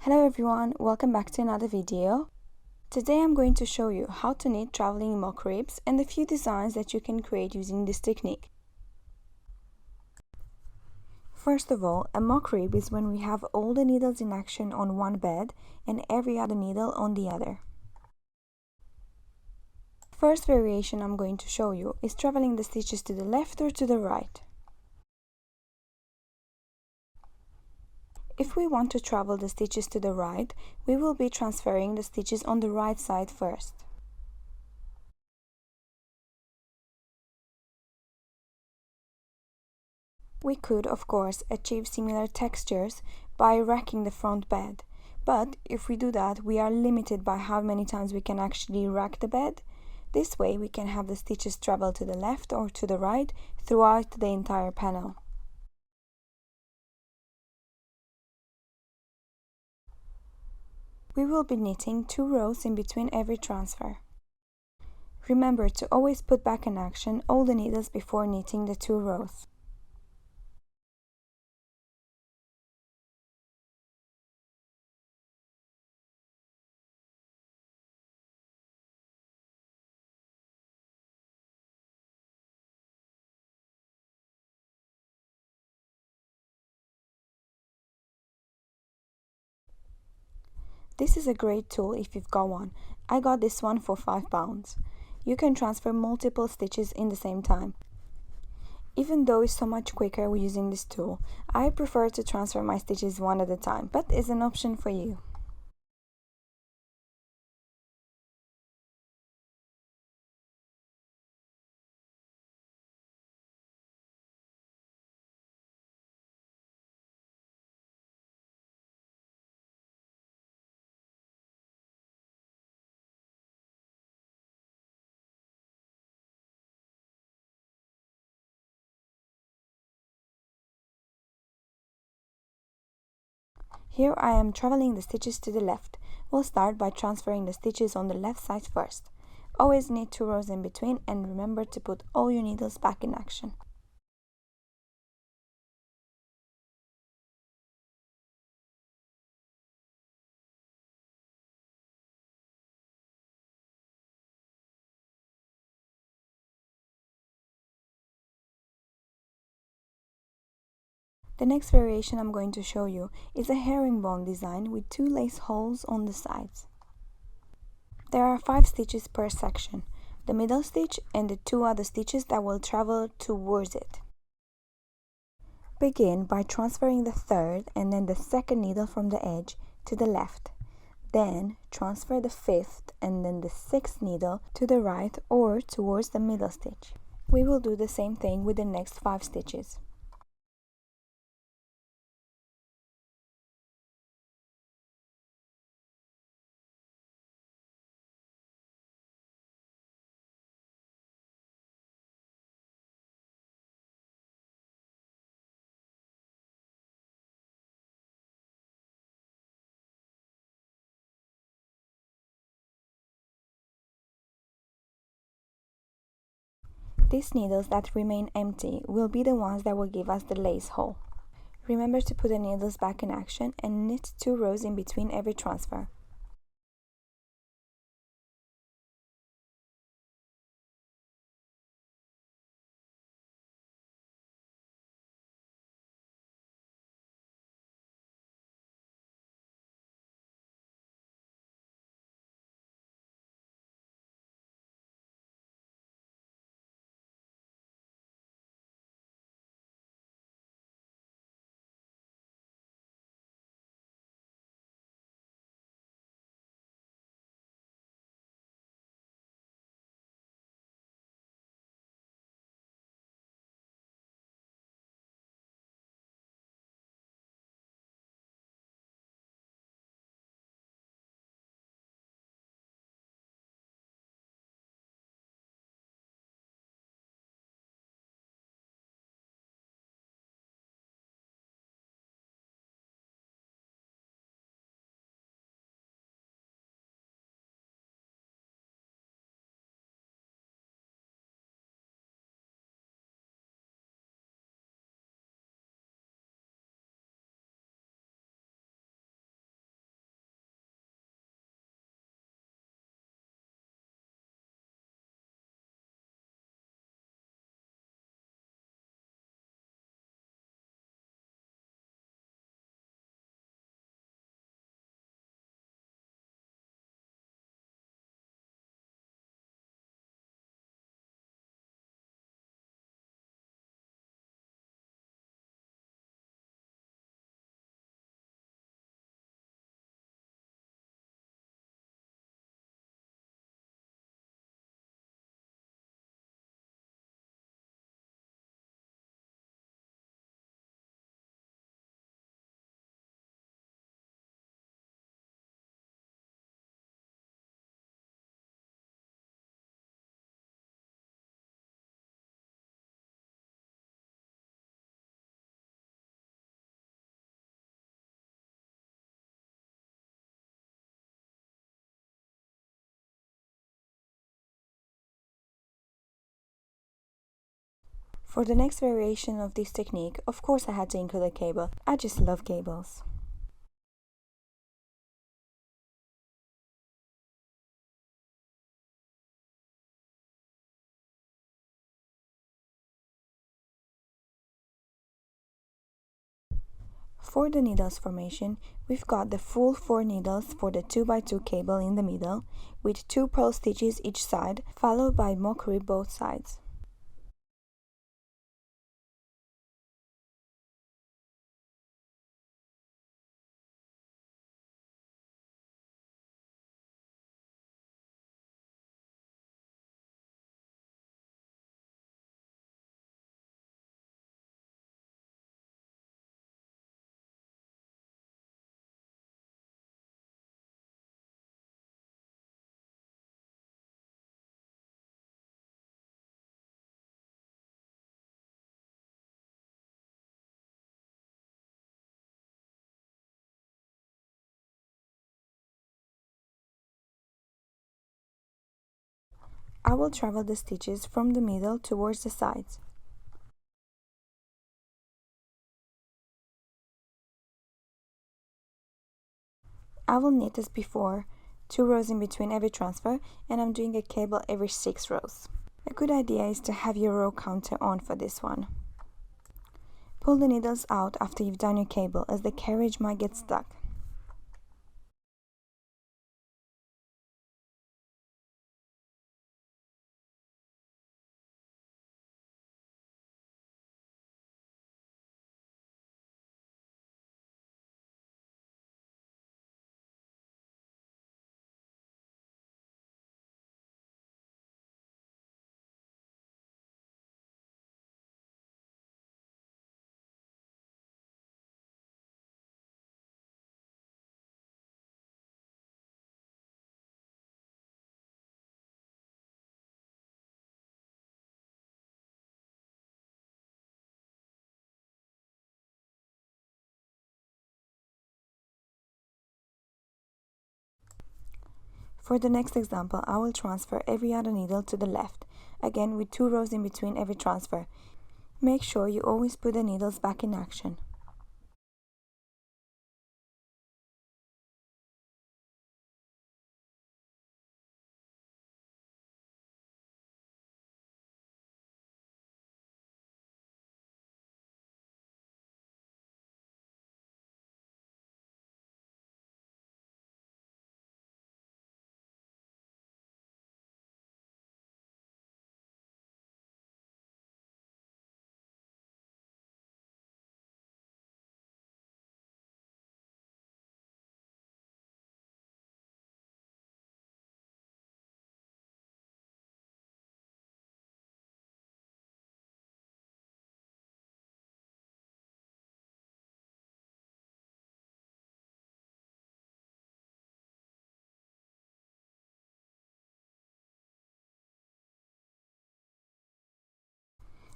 Hello everyone, welcome back to another video. Today I'm going to show you how to knit traveling mock ribs and a few designs that you can create using this technique. First of all, a mock rib is when we have all the needles in action on one bed and every other needle on the other. First variation I'm going to show you is traveling the stitches to the left or to the right. If we want to travel the stitches to the right, we will be transferring the stitches on the right side first. We could, of course, achieve similar textures by racking the front bed, but if we do that, we are limited by how many times we can actually rack the bed. This way, we can have the stitches travel to the left or to the right throughout the entire panel. We will be knitting 2 rows in between every transfer. Remember to always put back in action all the needles before knitting the 2 rows. This is a great tool if you've got one. I got this one for £5. You can transfer multiple stitches in the same time. Even though it's so much quicker using this tool, I prefer to transfer my stitches one at a time, but it's an option for you. Here I am traveling the stitches to the left. We'll start by transferring the stitches on the left side first. Always knit 2 rows in between and remember to put all your needles back in action. The next variation I'm going to show you is a herringbone design with 2 lace holes on the sides. There are 5 stitches per section, the middle stitch and the 2 other stitches that will travel towards it. Begin by transferring the 3rd and then the 2nd needle from the edge to the left. Then transfer the 5th and then the 6th needle to the right or towards the middle stitch. We will do the same thing with the next 5 stitches. These needles that remain empty will be the ones that will give us the lace hole. Remember to put the needles back in action and knit 2 rows in between every transfer. For the next variation of this technique, of course I had to include a cable. I just love cables. For the needles formation, we've got the full 4 needles for the 2x2 cable in the middle, with 2 purl stitches each side, followed by mock rib both sides. I will travel the stitches from the middle towards the sides. I will knit as before, 2 rows in between every transfer, and I'm doing a cable every 6 rows. A good idea is to have your row counter on for this one. Pull the needles out after you've done your cable, as the carriage might get stuck. For the next example, I will transfer every other needle to the left, again with 2 rows in between every transfer. Make sure you always put the needles back in action.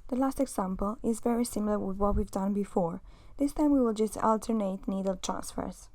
The last example is very similar with what we've done before. This time we will just alternate needle transfers.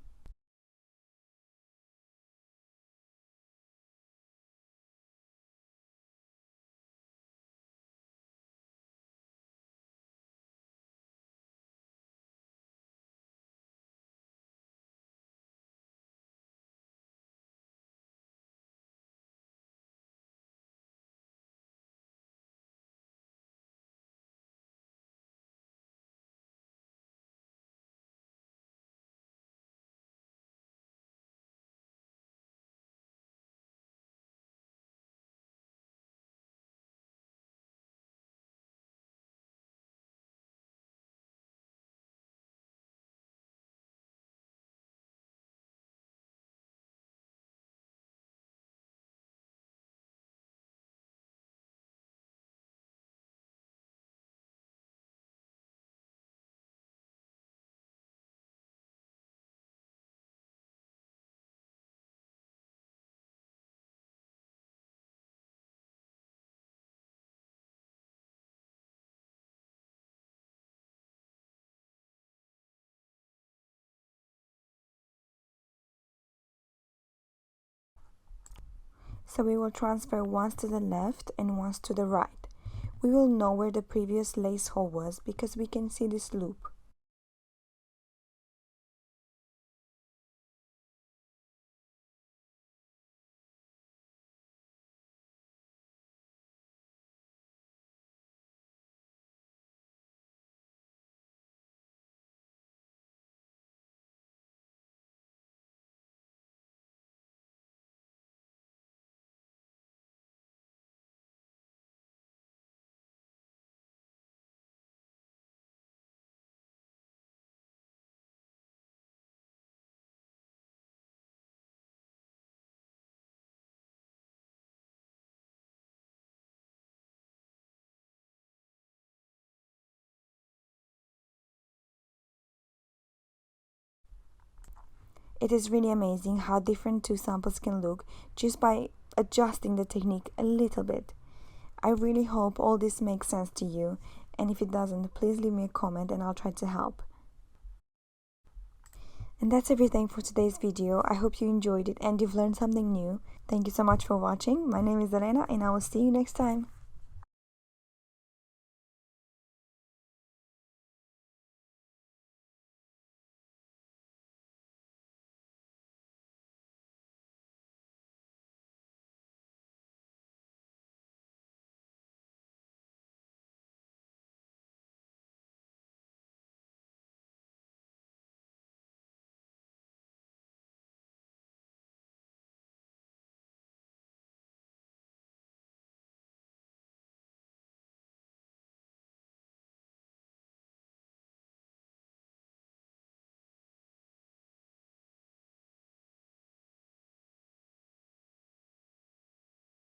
So we will transfer once to the left and once to the right. We will know where the previous lace hole was because we can see this loop. It is really amazing how different two samples can look just by adjusting the technique a little bit. I really hope all this makes sense to you, and if it doesn't, please leave me a comment and I'll try to help. And that's everything for today's video. I hope you enjoyed it and you've learned something new. Thank you so much for watching. My name is Elena and I will see you next time.